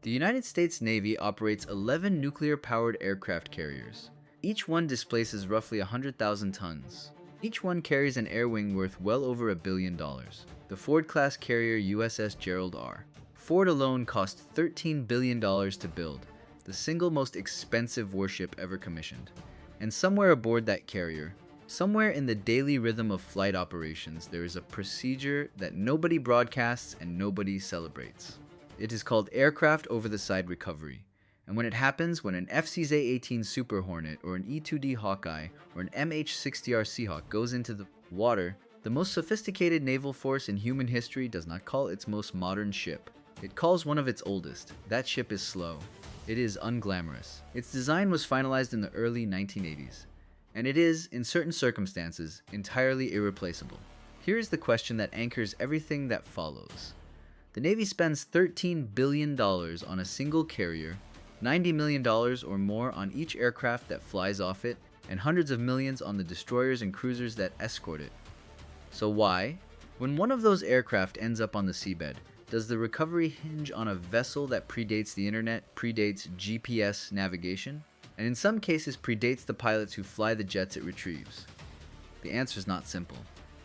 The United States Navy operates 11 nuclear-powered aircraft carriers. Each one displaces roughly 100,000 tons. Each one carries an air wing worth well over $1 billion. The Ford-class carrier USS Gerald R. Ford alone cost $13 billion to build, the single most expensive warship ever commissioned. And somewhere aboard that carrier, somewhere in the daily rhythm of flight operations, there is a procedure that nobody broadcasts and nobody celebrates. It is called aircraft over-the-side recovery. And when it happens, when an FCZ-18 Super Hornet or an E-2D Hawkeye or an MH-60R Seahawk goes into the water, the most sophisticated naval force in human history does not call its most modern ship. It calls one of its oldest. That ship is slow. It is unglamorous. Its design was finalized in the early 1980s, and it is, in certain circumstances, entirely irreplaceable. Here is the question that anchors everything that follows. The Navy spends $13 billion on a single carrier, $90 million or more on each aircraft that flies off it, and hundreds of millions on the destroyers and cruisers that escort it. So why, when one of those aircraft ends up on the seabed, does the recovery hinge on a vessel that predates the internet, predates GPS navigation, and in some cases predates the pilots who fly the jets it retrieves? The answer is not simple,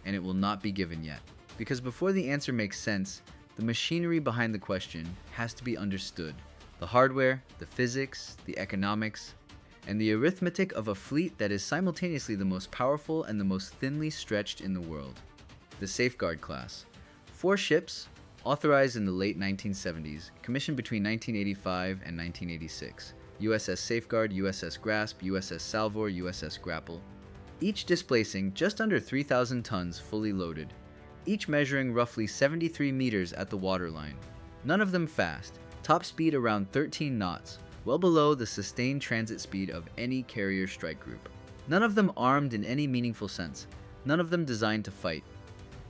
and it will not be given yet. Because before the answer makes sense, the machinery behind the question has to be understood. The hardware, the physics, the economics, and the arithmetic of a fleet that is simultaneously the most powerful and the most thinly stretched in the world. The Safeguard class. 4 ships, authorized in the late 1970s, commissioned between 1985 and 1986. USS Safeguard, USS Grasp, USS Salvor, USS Grapple. Each displacing just under 3,000 tons fully loaded. Each measuring roughly 73 meters at the waterline. None of them fast. Top speed around 13 knots, well below the sustained transit speed of any carrier strike group. None of them armed in any meaningful sense. None of them designed to fight.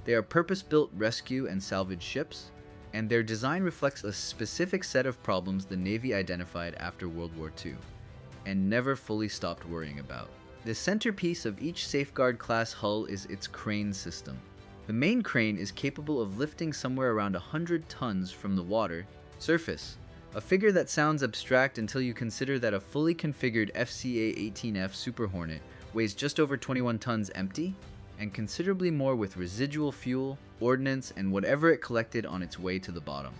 They are purpose-built rescue and salvage ships, and their design reflects a specific set of problems the Navy identified after World War II, and never fully stopped worrying about. The centerpiece of each Safeguard-class hull is its crane system. The main crane is capable of lifting somewhere around 100 tons from the water surface, a figure that sounds abstract until you consider that a fully configured FCA-18F Super Hornet weighs just over 21 tons empty, and considerably more with residual fuel, ordnance, and whatever it collected on its way to the bottom.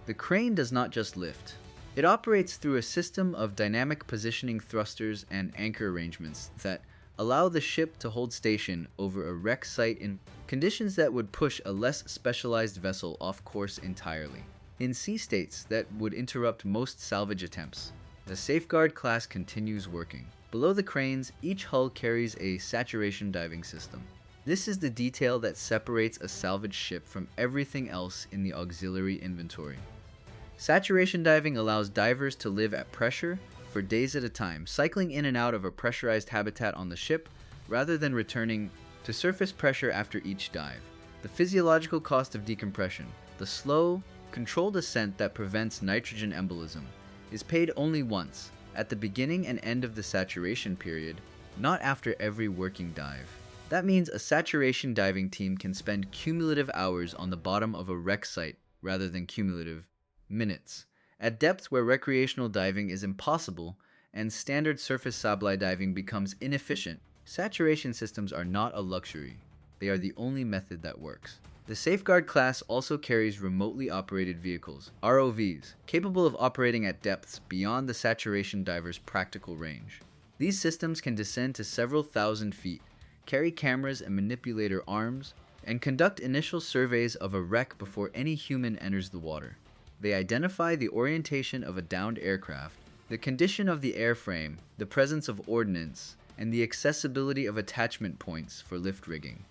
The crane does not just lift. It operates through a system of dynamic positioning thrusters and anchor arrangements that allow the ship to hold station over a wreck site in conditions that would push a less specialized vessel off course entirely. In sea states that would interrupt most salvage attempts, the Safeguard class continues working. Below the cranes, each hull carries a saturation diving system. This is the detail that separates a salvage ship from everything else in the auxiliary inventory. Saturation diving allows divers to live at pressure for days at a time, cycling in and out of a pressurized habitat on the ship, rather than returning to surface pressure after each dive. The physiological cost of decompression, the slow, controlled ascent that prevents nitrogen embolism, is paid only once, at the beginning and end of the saturation period, not after every working dive. That means a saturation diving team can spend cumulative hours on the bottom of a wreck site rather than cumulative minutes, at depths where recreational diving is impossible and standard surface sableye diving becomes inefficient. Saturation systems are not a luxury. They are the only method that works. The Safeguard class also carries remotely operated vehicles, ROVs, capable of operating at depths beyond the saturation diver's practical range. These systems can descend to several thousand feet, carry cameras and manipulator arms, and conduct initial surveys of a wreck before any human enters the water. They identify the orientation of a downed aircraft, the condition of the airframe, the presence of ordnance, and the accessibility of attachment points for lift rigging.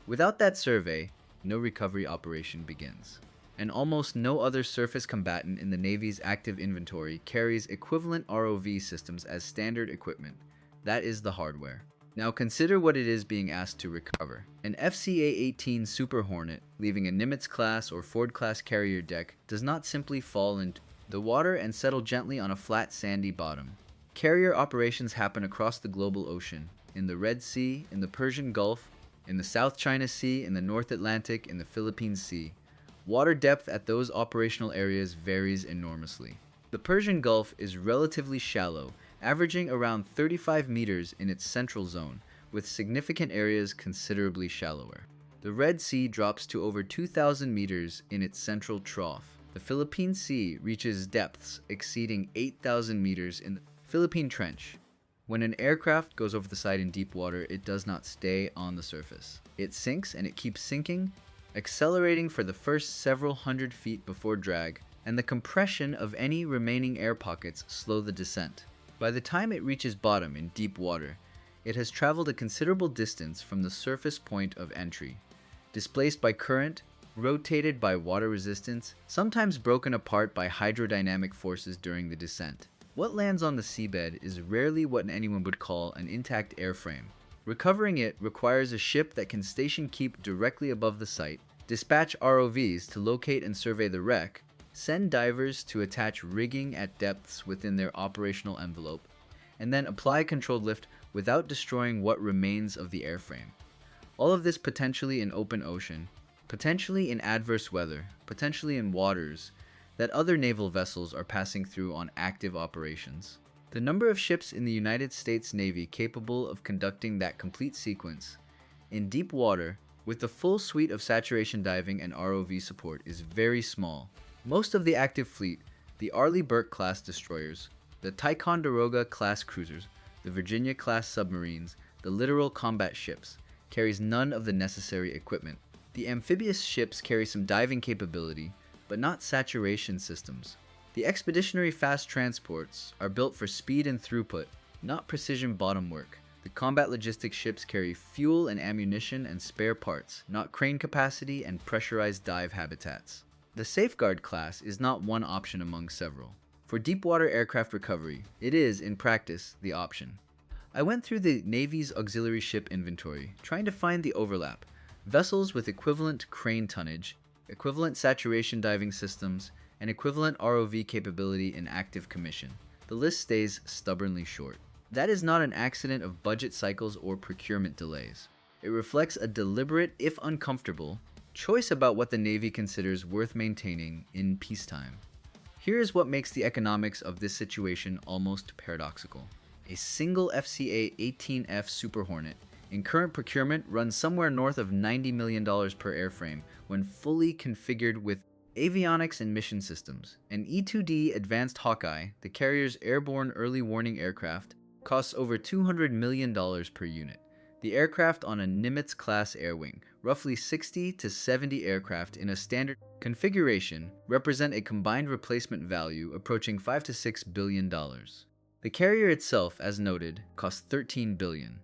Without that survey, no recovery operation begins. And almost no other surface combatant in the Navy's active inventory carries equivalent ROV systems as standard equipment. That is the hardware. Now consider what it is being asked to recover. An FCA-18 Super Hornet, leaving a Nimitz-class or Ford-class carrier deck, does not simply fall into the water and settle gently on a flat, sandy bottom. Carrier operations happen across the global ocean, in the Red Sea, in the Persian Gulf, in the South China Sea, in the North Atlantic, in the Philippine Sea, Water depth at those operational areas varies enormously. The Persian Gulf is relatively shallow, averaging around 35 meters in its central zone, with significant areas considerably shallower. The Red Sea drops to over 2,000 meters in its central trough. The Philippine Sea reaches depths exceeding 8,000 meters in the Philippine Trench. When an aircraft goes over the side in deep water, it does not stay on the surface. It sinks and it keeps sinking, accelerating for the first several hundred feet before drag, and the compression of any remaining air pockets slow the descent. By the time it reaches bottom in deep water, it has traveled a considerable distance from the surface point of entry, displaced by current, rotated by water resistance, sometimes broken apart by hydrodynamic forces during the descent. What lands on the seabed is rarely what anyone would call an intact airframe. Recovering it requires a ship that can station keep directly above the site, dispatch ROVs to locate and survey the wreck, send divers to attach rigging at depths within their operational envelope, and then apply controlled lift without destroying what remains of the airframe. All of this potentially in open ocean, potentially in adverse weather, potentially in waters that other naval vessels are passing through on active operations. The number of ships in the United States Navy capable of conducting that complete sequence in deep water with the full suite of saturation diving and ROV support is very small. Most of the active fleet, the Arleigh Burke-class destroyers, the Ticonderoga-class cruisers, the Virginia-class submarines, the littoral combat ships, carries none of the necessary equipment. The amphibious ships carry some diving capability, but not saturation systems. The expeditionary fast transports are built for speed and throughput, not precision bottom work. The combat logistics ships carry fuel and ammunition and spare parts, not crane capacity and pressurized dive habitats. The Safeguard class is not one option among several. For deep-water aircraft recovery, it is, in practice, the option. I went through the Navy's auxiliary ship inventory, trying to find the overlap. Vessels with equivalent crane tonnage, equivalent saturation diving systems, and equivalent ROV capability in active commission. The list stays stubbornly short. That is not an accident of budget cycles or procurement delays. It reflects a deliberate, if uncomfortable, choice about what the Navy considers worth maintaining in peacetime. Here is what makes the economics of this situation almost paradoxical. A single FCA-18F Super Hornet in current procurement runs somewhere north of $90 million per airframe when fully configured with avionics and mission systems. An E-2D Advanced Hawkeye, the carrier's airborne early warning aircraft, costs over $200 million per unit. The aircraft on a Nimitz-class air wing, roughly 60 to 70 aircraft in a standard configuration, represent a combined replacement value approaching $5 to $6 billion. The carrier itself, as noted, costs $13 billion.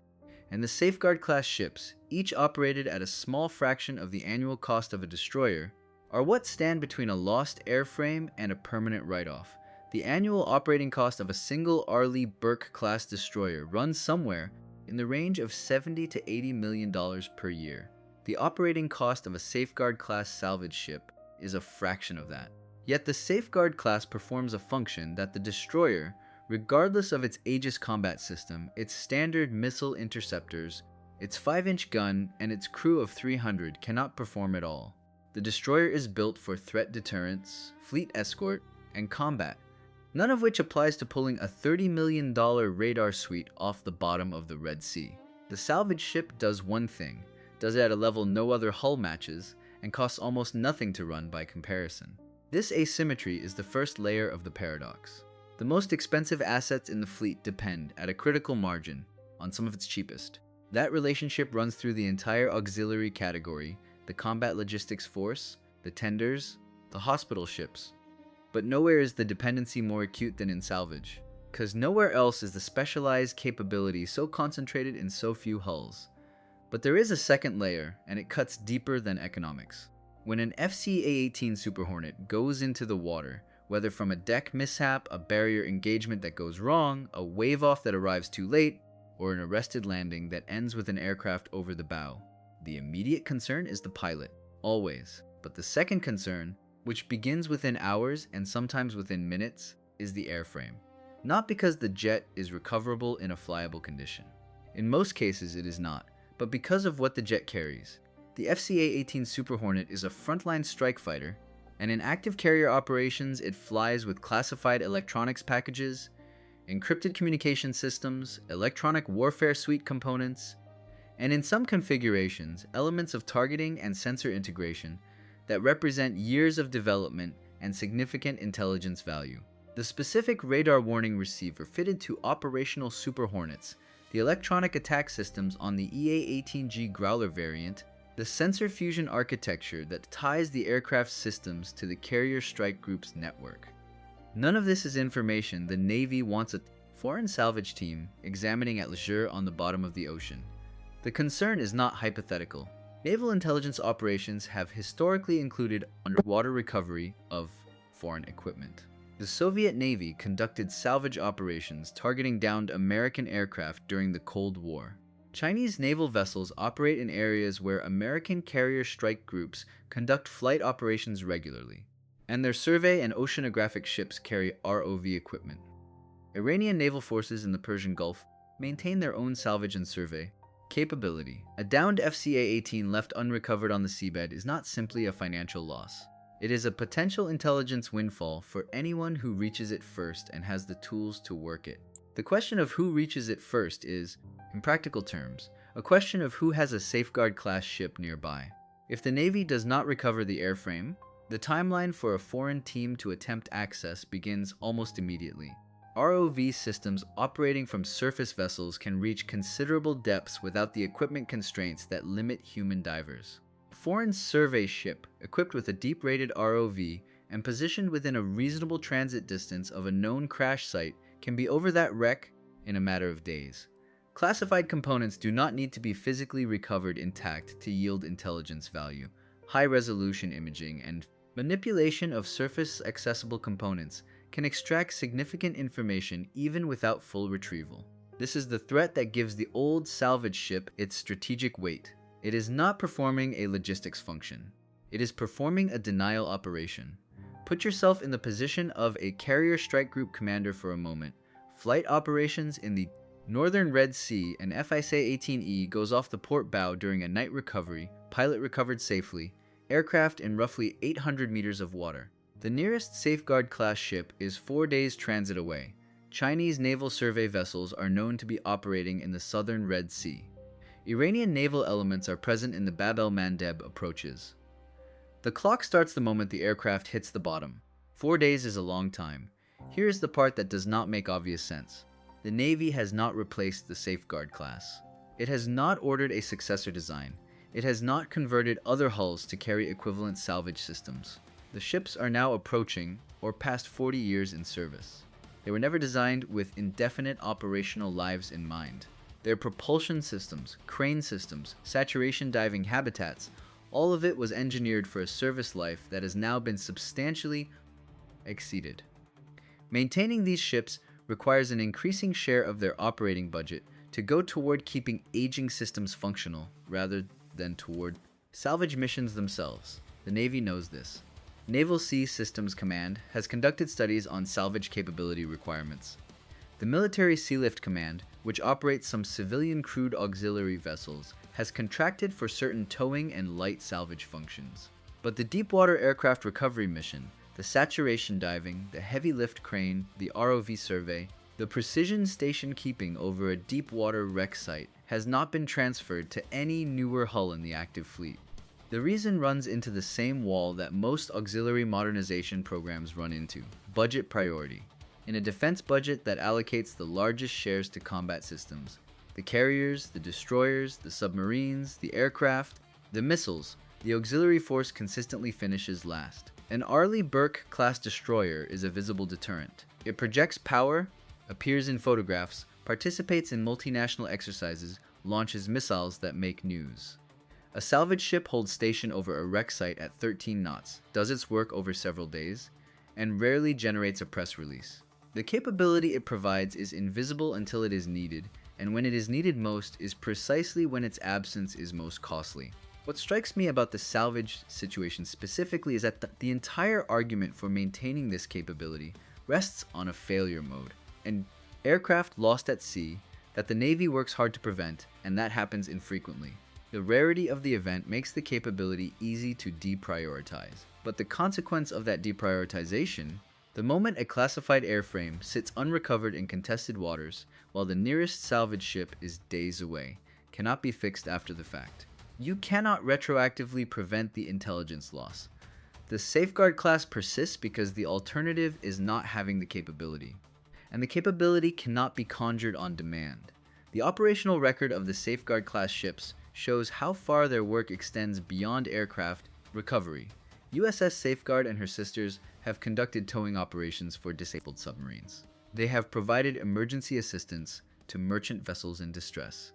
And the Safeguard-class ships, each operated at a small fraction of the annual cost of a destroyer, are what stand between a lost airframe and a permanent write-off. The annual operating cost of a single Arleigh Burke-class destroyer runs somewhere in the range of $70 to $80 million per year. The operating cost of a Safeguard-class salvage ship is a fraction of that. Yet the Safeguard class performs a function that the destroyer, regardless of its Aegis combat system, its standard missile interceptors, its 5-inch gun, and its crew of 300 cannot perform at all. The destroyer is built for threat deterrence, fleet escort, and combat, none of which applies to pulling a $30 million radar suite off the bottom of the Red Sea. The salvage ship does one thing, does it at a level no other hull matches, and costs almost nothing to run by comparison. This asymmetry is the first layer of the paradox. The most expensive assets in the fleet depend, at a critical margin, on some of its cheapest. That relationship runs through the entire auxiliary category, the combat logistics force, the tenders, the hospital ships. But nowhere is the dependency more acute than in salvage, because nowhere else is the specialized capability so concentrated in so few hulls. But there is a second layer, and it cuts deeper than economics. When an FCA-18 Super Hornet goes into the water, whether from a deck mishap, a barrier engagement that goes wrong, a wave-off that arrives too late, or an arrested landing that ends with an aircraft over the bow, the immediate concern is the pilot, always. But the second concern, which begins within hours and sometimes within minutes, is the airframe. Not because the jet is recoverable in a flyable condition. In most cases it is not, but because of what the jet carries. The FCA-18 Super Hornet is a frontline strike fighter, and in active carrier operations it flies with classified electronics packages, encrypted communication systems, electronic warfare suite components, and in some configurations, elements of targeting and sensor integration that represent years of development and significant intelligence value. The specific radar warning receiver fitted to operational Super Hornets, the electronic attack systems on the EA-18G Growler variant, the sensor fusion architecture that ties the aircraft systems to the carrier strike group's network. None of this is information the Navy wants a foreign salvage team examining at leisure on the bottom of the ocean. The concern is not hypothetical. Naval intelligence operations have historically included underwater recovery of foreign equipment. The Soviet Navy conducted salvage operations targeting downed American aircraft during the Cold War. Chinese naval vessels operate in areas where American carrier strike groups conduct flight operations regularly, and their survey and oceanographic ships carry ROV equipment. Iranian naval forces in the Persian Gulf maintain their own salvage and survey capability. A downed FCA-18 left unrecovered on the seabed is not simply a financial loss. It is a potential intelligence windfall for anyone who reaches it first and has the tools to work it. The question of who reaches it first is, in practical terms, a question of who has a Safeguard-class ship nearby. If the Navy does not recover the airframe, the timeline for a foreign team to attempt access begins almost immediately. ROV systems operating from surface vessels can reach considerable depths without the equipment constraints that limit human divers. A foreign survey ship, equipped with a deep-rated ROV and positioned within a reasonable transit distance of a known crash site, can be over that wreck in a matter of days. Classified components do not need to be physically recovered intact to yield intelligence value. High-resolution imaging and manipulation of surface-accessible components can extract significant information even without full retrieval. This is the threat that gives the old salvage ship its strategic weight. It is not performing a logistics function. It is performing a denial operation. Put yourself in the position of a carrier strike group commander for a moment. Flight operations in the Northern Red Sea, and FISA-18E goes off the port bow during a night recovery, pilot recovered safely, aircraft in roughly 800 meters of water. The nearest Safeguard-class ship is 4 days transit away. Chinese naval survey vessels are known to be operating in the southern Red Sea. Iranian naval elements are present in the Bab el-Mandeb approaches. The clock starts the moment the aircraft hits the bottom. 4 days is a long time. Here is the part that does not make obvious sense. The Navy has not replaced the Safeguard class. It has not ordered a successor design. It has not converted other hulls to carry equivalent salvage systems. The ships are now approaching, or past 40 years in service. They were never designed with indefinite operational lives in mind. Their propulsion systems, crane systems, saturation diving habitats, all of it was engineered for a service life that has now been substantially exceeded. Maintaining these ships requires an increasing share of their operating budget to go toward keeping aging systems functional rather than toward salvage missions themselves. The Navy knows this. Naval Sea Systems Command has conducted studies on salvage capability requirements. The Military Sealift Command, which operates some civilian crewed auxiliary vessels, has contracted for certain towing and light salvage functions. But the Deepwater Aircraft Recovery Mission, the saturation diving, the heavy lift crane, the ROV survey, the precision station keeping over a deep water wreck site has not been transferred to any newer hull in the active fleet. The reason runs into the same wall that most auxiliary modernization programs run into: budget priority. In a defense budget that allocates the largest shares to combat systems, the carriers, the destroyers, the submarines, the aircraft, the missiles, the auxiliary force consistently finishes last. An Arleigh Burke-class destroyer is a visible deterrent. It projects power, appears in photographs, participates in multinational exercises, launches missiles that make news. A salvage ship holds station over a wreck site at 13 knots, does its work over several days, and rarely generates a press release. The capability it provides is invisible until it is needed, and when it is needed most is precisely when its absence is most costly. What strikes me about the salvage situation specifically is that the entire argument for maintaining this capability rests on a failure mode, an aircraft lost at sea that the Navy works hard to prevent, and that happens infrequently. The rarity of the event makes the capability easy to deprioritize. But the consequence of that deprioritization, the moment a classified airframe sits unrecovered in contested waters while the nearest salvage ship is days away, cannot be fixed after the fact. You cannot retroactively prevent the intelligence loss. The Safeguard class persists because the alternative is not having the capability. And the capability cannot be conjured on demand. The operational record of the Safeguard class ships shows how far their work extends beyond aircraft recovery. USS Safeguard and her sisters have conducted towing operations for disabled submarines. They have provided emergency assistance to merchant vessels in distress.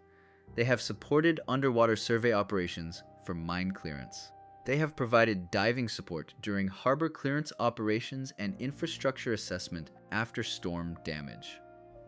They have supported underwater survey operations for mine clearance. They have provided diving support during harbor clearance operations and infrastructure assessment after storm damage.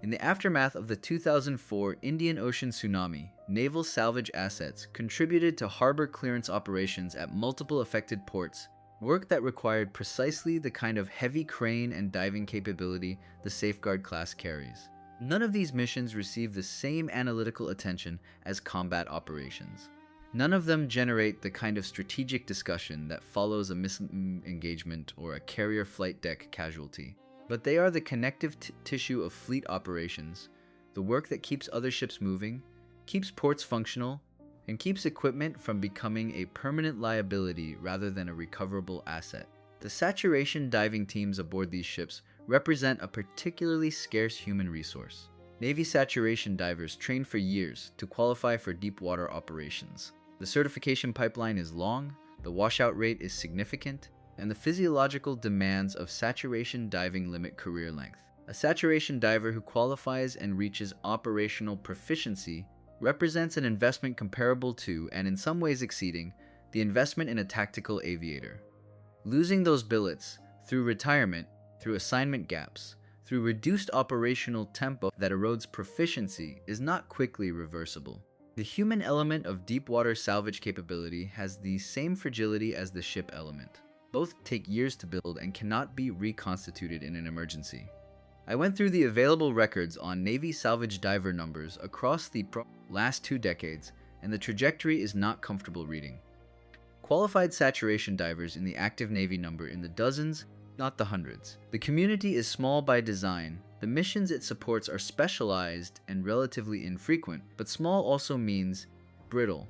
In the aftermath of the 2004 Indian Ocean tsunami, naval salvage assets contributed to harbor clearance operations at multiple affected ports, work that required precisely the kind of heavy crane and diving capability the Safeguard class carries. None of these missions receive the same analytical attention as combat operations. None of them generate the kind of strategic discussion that follows a misengagement or a carrier flight deck casualty. But they are the connective tissue of fleet operations, the work that keeps other ships moving, keeps ports functional, and keeps equipment from becoming a permanent liability rather than a recoverable asset. The saturation diving teams aboard these ships represent a particularly scarce human resource. Navy saturation divers train for years to qualify for deep water operations. The certification pipeline is long, the washout rate is significant, and the physiological demands of saturation diving limit career length. A saturation diver who qualifies and reaches operational proficiency represents an investment comparable to, and in some ways exceeding, the investment in a tactical aviator. Losing those billets through retirement, through assignment gaps, through reduced operational tempo that erodes proficiency is not quickly reversible. The human element of deep water salvage capability has the same fragility as the ship element. Both take years to build and cannot be reconstituted in an emergency. I went through the available records on Navy salvage diver numbers across the last 2 decades, and the trajectory is not comfortable reading. Qualified saturation divers in the active Navy number in the dozens, not the hundreds. The community is small by design. The missions it supports are specialized and relatively infrequent, but small also means brittle.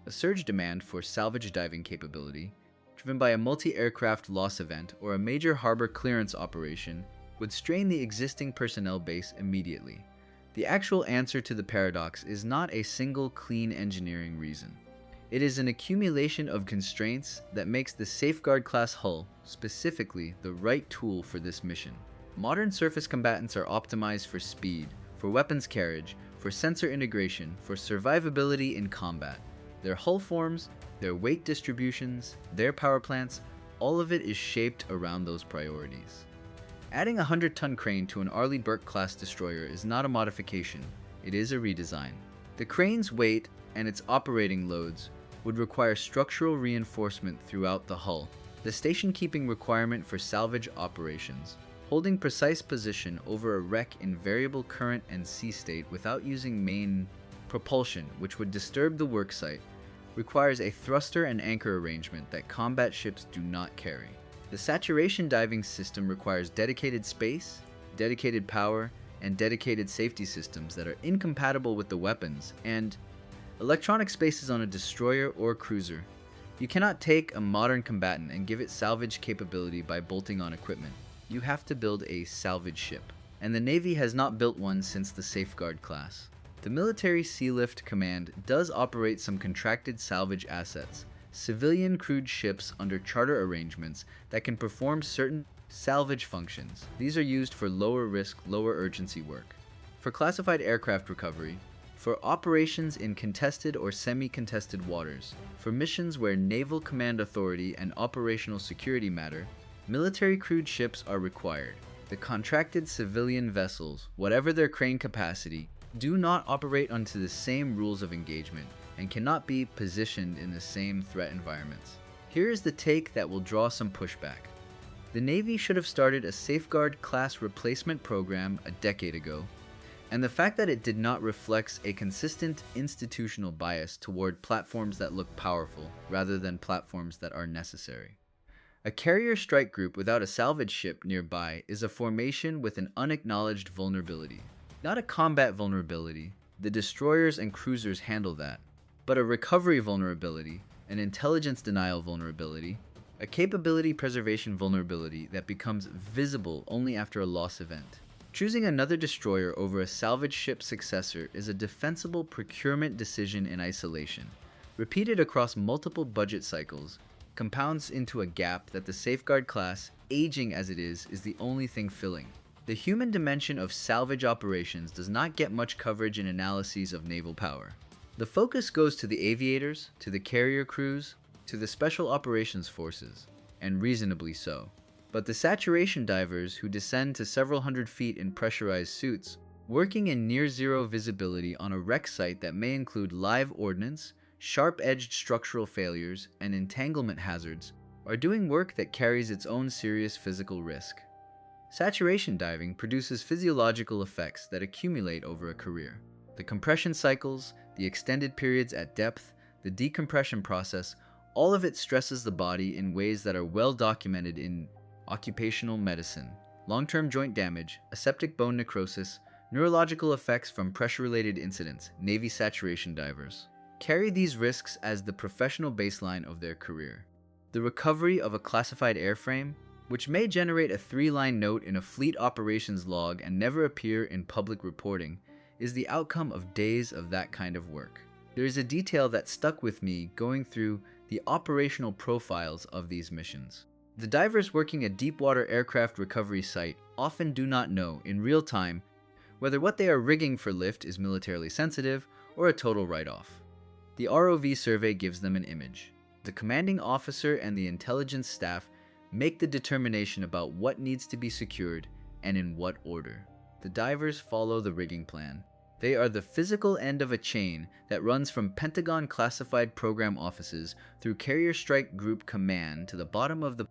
A surge demand for salvage diving capability, driven by a multi-aircraft loss event or a major harbor clearance operation, would strain the existing personnel base immediately. The actual answer to the paradox is not a single clean engineering reason. It is an accumulation of constraints that makes the Safeguard class hull specifically the right tool for this mission. Modern surface combatants are optimized for speed, for weapons carriage, for sensor integration, for survivability in combat. Their hull forms, their weight distributions, their power plants, all of it is shaped around those priorities. Adding a 100-ton crane to an Arleigh Burke-class destroyer is not a modification, it is a redesign. The crane's weight and its operating loads would require structural reinforcement throughout the hull. The station-keeping requirement for salvage operations, holding precise position over a wreck in variable current and sea state without using main propulsion, which would disturb the worksite, requires a thruster and anchor arrangement that combat ships do not carry. The saturation diving system requires dedicated space, dedicated power, and dedicated safety systems that are incompatible with the weapons and electronic spaces on a destroyer or cruiser. You cannot take a modern combatant and give it salvage capability by bolting on equipment. You have to build a salvage ship, and the Navy has not built one since the Safeguard class. The Military Sealift Command does operate some contracted salvage assets, civilian crewed ships under charter arrangements that can perform certain salvage functions. These are used for lower risk, lower urgency work. For classified aircraft recovery, for operations in contested or semi-contested waters, for missions where naval command authority and operational security matter, military crewed ships are required. The contracted civilian vessels, whatever their crane capacity, do not operate under the same rules of engagement and cannot be positioned in the same threat environments. Here is the take that will draw some pushback. The Navy should have started a Safeguard class replacement program a decade ago, and the fact that it did not reflects a consistent institutional bias toward platforms that look powerful rather than platforms that are necessary. A carrier strike group without a salvage ship nearby is a formation with an unacknowledged vulnerability. Not a combat vulnerability, the destroyers and cruisers handle that, but a recovery vulnerability, an intelligence denial vulnerability, a capability preservation vulnerability that becomes visible only after a loss event. Choosing another destroyer over a salvage ship successor is a defensible procurement decision in isolation. Repeated across multiple budget cycles, compounds into a gap that the Safeguard class, aging as it is the only thing filling. The human dimension of salvage operations does not get much coverage in analyses of naval power. The focus goes to the aviators, to the carrier crews, to the special operations forces, and reasonably so. But the saturation divers who descend to several hundred feet in pressurized suits, working in near-zero visibility on a wreck site that may include live ordnance, sharp-edged structural failures, and entanglement hazards, are doing work that carries its own serious physical risk. Saturation diving produces physiological effects that accumulate over a career. The compression cycles, the extended periods at depth, the decompression process, all of it stresses the body in ways that are well documented in occupational medicine. Long-term joint damage, aseptic bone necrosis, neurological effects from pressure-related incidents, Navy saturation divers carry these risks as the professional baseline of their career. The recovery of a classified airframe, which may generate a 3-line note in a fleet operations log and never appear in public reporting, is the outcome of days of that kind of work. There is a detail that stuck with me going through the operational profiles of these missions. The divers working a deep-water aircraft recovery site often do not know in real time whether what they are rigging for lift is militarily sensitive or a total write-off. The ROV survey gives them an image. The commanding officer and the intelligence staff make the determination about what needs to be secured and in what order. The divers follow the rigging plan. They are the physical end of a chain that runs from Pentagon classified program offices through Carrier Strike Group Command to the bottom of the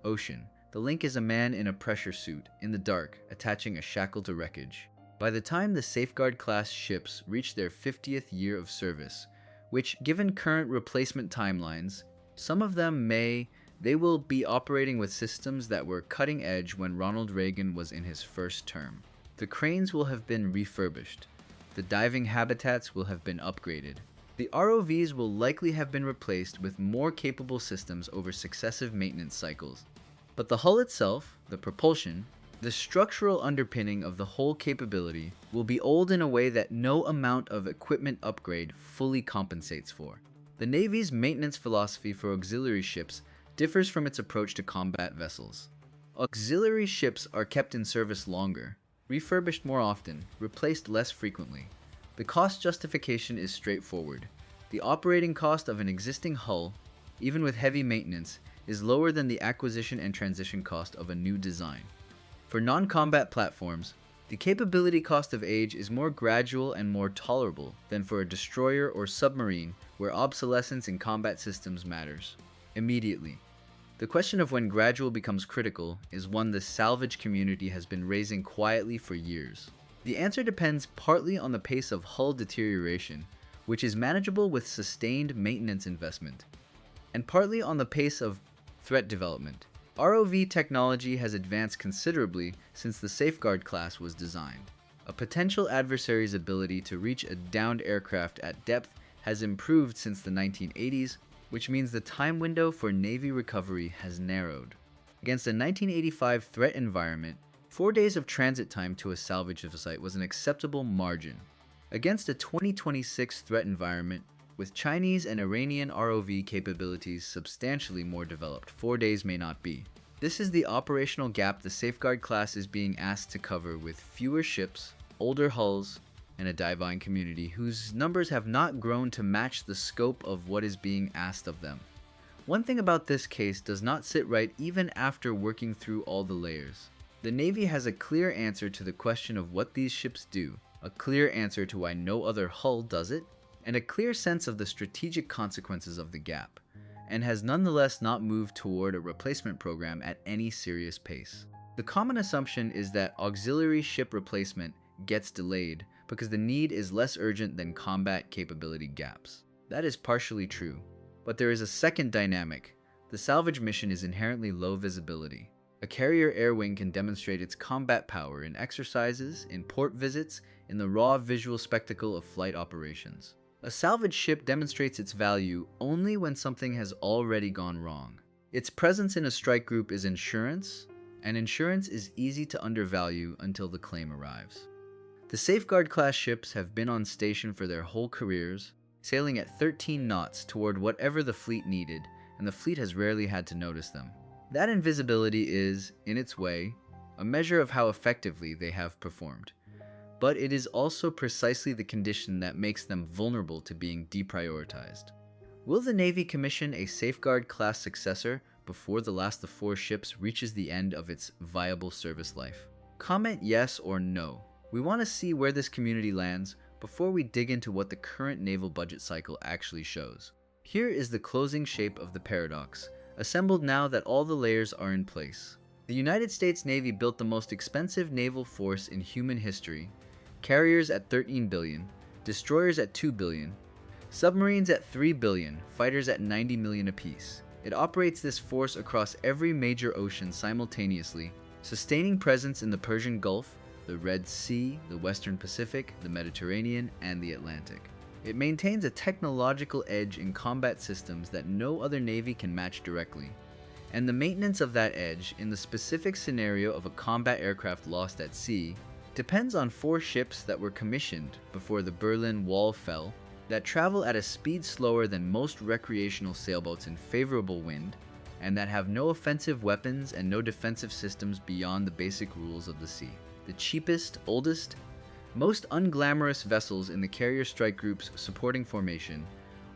ocean. The link is a man in a pressure suit, in the dark, attaching a shackle to wreckage. By the time the Safeguard class ships reach their 50th year of service, which, given current replacement timelines, some of them they will be operating with systems that were cutting edge when Ronald Reagan was in his first term. The cranes will have been refurbished. The diving habitats will have been upgraded. The ROVs will likely have been replaced with more capable systems over successive maintenance cycles. But the hull itself, the propulsion, the structural underpinning of the whole capability will be old in a way that no amount of equipment upgrade fully compensates for. The Navy's maintenance philosophy for auxiliary ships differs from its approach to combat vessels. Auxiliary ships are kept in service longer, refurbished more often, replaced less frequently. The cost justification is straightforward. The operating cost of an existing hull, even with heavy maintenance, is lower than the acquisition and transition cost of a new design. For non-combat platforms, the capability cost of age is more gradual and more tolerable than for a destroyer or submarine where obsolescence in combat systems matters immediately. The question of when gradual becomes critical is one the salvage community has been raising quietly for years. The answer depends partly on the pace of hull deterioration, which is manageable with sustained maintenance investment, and partly on the pace of threat development. ROV technology has advanced considerably since the Safeguard class was designed. A potential adversary's ability to reach a downed aircraft at depth has improved since the 1980s, which means the time window for Navy recovery has narrowed. Against a 1985 threat environment, 4 days of transit time to a salvage site was an acceptable margin. Against a 2026 threat environment, with Chinese and Iranian ROV capabilities substantially more developed, 4 days may not be. This is the operational gap the Safeguard class is being asked to cover with fewer ships, older hulls, and a divine community whose numbers have not grown to match the scope of what is being asked of them. One thing about this case does not sit right even after working through all the layers. The Navy has a clear answer to the question of what these ships do, a clear answer to why no other hull does it, and a clear sense of the strategic consequences of the gap, and has nonetheless not moved toward a replacement program at any serious pace. The common assumption is that auxiliary ship replacement gets delayed because the need is less urgent than combat capability gaps. That is partially true, but there is a second dynamic. The salvage mission is inherently low visibility. A carrier air wing can demonstrate its combat power in exercises, in port visits, in the raw visual spectacle of flight operations. A salvage ship demonstrates its value only when something has already gone wrong. Its presence in a strike group is insurance, and insurance is easy to undervalue until the claim arrives. The Safeguard-class ships have been on station for their whole careers, sailing at 13 knots toward whatever the fleet needed, and the fleet has rarely had to notice them. That invisibility is, in its way, a measure of how effectively they have performed. But it is also precisely the condition that makes them vulnerable to being deprioritized. Will the Navy commission a Safeguard-class successor before the last of 4 ships reaches the end of its viable service life? Comment yes or no. We want to see where this community lands before we dig into what the current naval budget cycle actually shows. Here is the closing shape of the paradox, assembled now that all the layers are in place. The United States Navy built the most expensive naval force in human history, carriers at $13 billion, destroyers at $2 billion, submarines at $3 billion, fighters at $90 million apiece. It operates this force across every major ocean simultaneously, sustaining presence in the Persian Gulf, the Red Sea, the Western Pacific, the Mediterranean, and the Atlantic. It maintains a technological edge in combat systems that no other navy can match directly, and the maintenance of that edge in the specific scenario of a combat aircraft lost at sea depends on 4 ships that were commissioned before the Berlin Wall fell, that travel at a speed slower than most recreational sailboats in favorable wind, and that have no offensive weapons and no defensive systems beyond the basic rules of the sea. The cheapest, oldest, most unglamorous vessels in the carrier strike group's supporting formation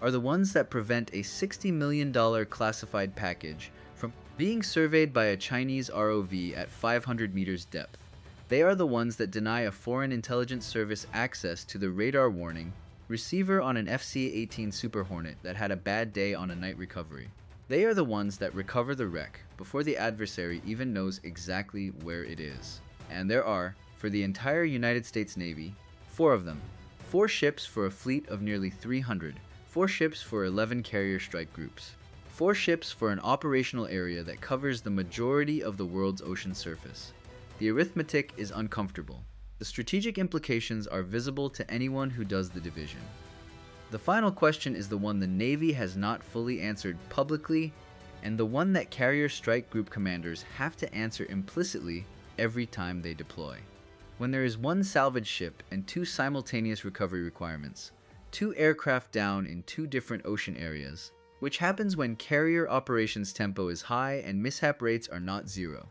are the ones that prevent a $60 million classified package from being surveyed by a Chinese ROV at 500 meters depth. They are the ones that deny a foreign intelligence service access to the radar warning receiver on an FC-18 Super Hornet that had a bad day on a night recovery. They are the ones that recover the wreck before the adversary even knows exactly where it is. And there are, for the entire United States Navy, 4 of them. 4 ships for a fleet of nearly 300. 4 ships for 11 carrier strike groups. 4 ships for an operational area that covers the majority of the world's ocean surface. The arithmetic is uncomfortable. The strategic implications are visible to anyone who does the division. The final question is the one the Navy has not fully answered publicly, and the one that carrier strike group commanders have to answer implicitly every time they deploy. When there is 1 salvage ship and 2 simultaneous recovery requirements, 2 aircraft down in 2 different ocean areas, which happens when carrier operations tempo is high and mishap rates are not 0,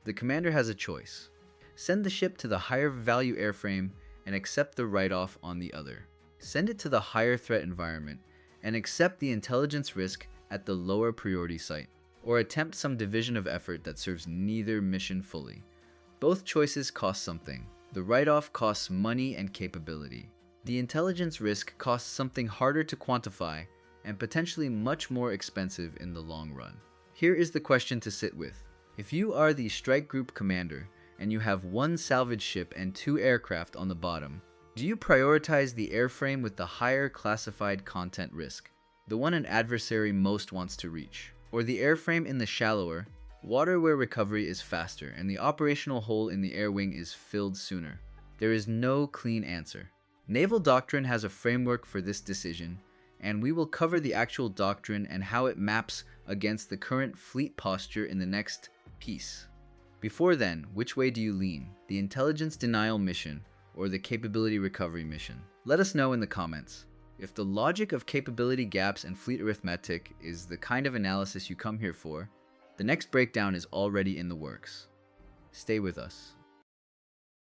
the commander has a choice. Send the ship to the higher value airframe and accept the write-off on the other. Send it to the higher threat environment and accept the intelligence risk at the lower priority site, or attempt some division of effort that serves neither mission fully. Both choices cost something. The write-off costs money and capability. The intelligence risk costs something harder to quantify and potentially much more expensive in the long run. Here is the question to sit with. If you are the strike group commander and you have 1 salvage ship and 2 aircraft on the bottom, do you prioritize the airframe with the higher classified content risk, the one an adversary most wants to reach, or the airframe in the shallower water where recovery is faster and the operational hole in the air wing is filled sooner? There is no clean answer. Naval doctrine has a framework for this decision, and we will cover the actual doctrine and how it maps against the current fleet posture in the next piece. Before then, which way do you lean? The intelligence denial mission or the capability recovery mission? Let us know in the comments. If the logic of capability gaps and fleet arithmetic is the kind of analysis you come here for, the next breakdown is already in the works. Stay with us.